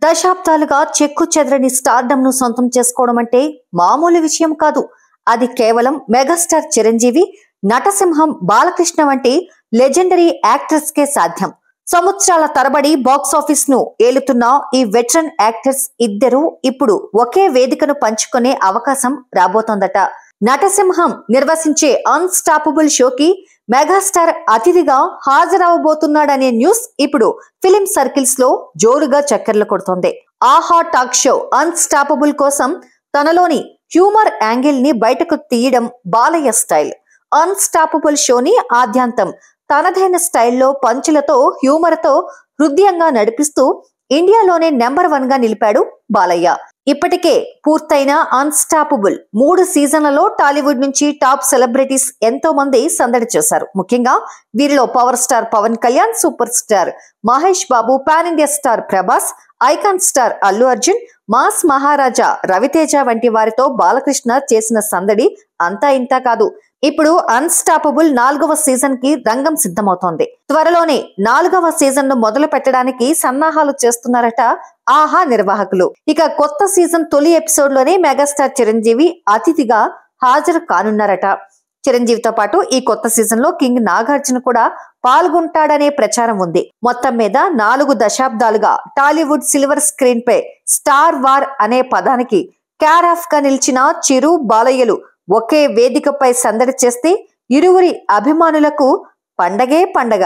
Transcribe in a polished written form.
దశాబ్దాలుగా చెక్కు చెదరని స్టార్డమ్ ను సొంతం చేసుకోవడం అంటే మామూలు విషయం కాదు. అది కేవలం మెగాస్టార్ చిరంజీవి, నటసింహం బాలకృష్ణ వంటి లెజెండరీ యాక్టర్స్ కే సాధ్యం. సంవత్సరాల తరబడి బాక్సాఫీస్ ను ఏలుతున్న ఈ వెటరన్ యాక్టర్స్ ఇద్దరు ఇప్పుడు ఒకే వేదికను పంచుకునే అవకాశం రాబోతోందట. నటసింహం నిర్వహించే అన్స్టాపబుల్ షోకి మెగాస్టార్ అతిథిగా హాజరవబోతున్నాడనే న్యూస్ ఇప్పుడు ఫిలిం సర్కిల్స్ లో జోరుగా చక్కర్లు కొడుతోంది. ఆహా టాక్ షో అన్స్టాపబుల్ కోసం తనలోని హ్యూమర్ యాంగిల్ ని బయటకు తీయడం బాలయ్య స్టైల్. అన్స్టాపబుల్ షోని ఆద్యంతం తనదైన స్టైల్లో పంచులతో హ్యూమర్ తో హృదయంగా నడిపిస్తూ ఇండియాలోనే నెంబర్ 1 గా నిలిపాడు బాలయ్య. ఇప్పటికే పూర్తయిన అన్స్టాపబుల్ 3 సీజన్లలో టాలీవుడ్ నుంచి టాప్ సెలబ్రిటీస్ ఎంతో మంది సందడి చేశారు. ముఖ్యంగా వీరిలో power star Pawan Kalyan, super star Mahesh Babu, pan India star Prabhas, icon star Allu Arjun, mass Maharaja Ravi Teja వంటి వారితో బాలకృష్ణ చేసిన సందడి అంతా ఇంతా కాదు. ఇప్పుడు అన్స్టాపబుల్ 4వ సీజన్ కి రంగం సిద్ధమవుతోంది. త్వరలోనే 4వ సీజన్ ను మొదలు పెట్టడానికి సన్నాహాలు చేస్తున్నారట ఆహా నిర్వాహకులు. ఇక కొత్త సీజన్ తొలి ఎపిసోడ్ లోనే మెగాస్టార్ చిరంజీవి అతిథిగా హాజరు కానున్నారట. చిరంజీవితో పాటు ఈ కొత్త సీజన్ లో కింగ్ నాగార్జున కూడా పాల్గొంటాడనే ప్రచారం ఉంది. మొత్తం మీద 4 దశాబ్దాలుగా టాలీవుడ్ సిల్వర్ స్క్రీన్ పై స్టార్ వార్ అనే పదానికి కేర్ ఆఫ్ గా నిలిచిన చిరు, బాలయ్యలు ఒకే వేదికపై సందడి చేస్తే ఇరువురి అభిమానులకు పండగే పండగ.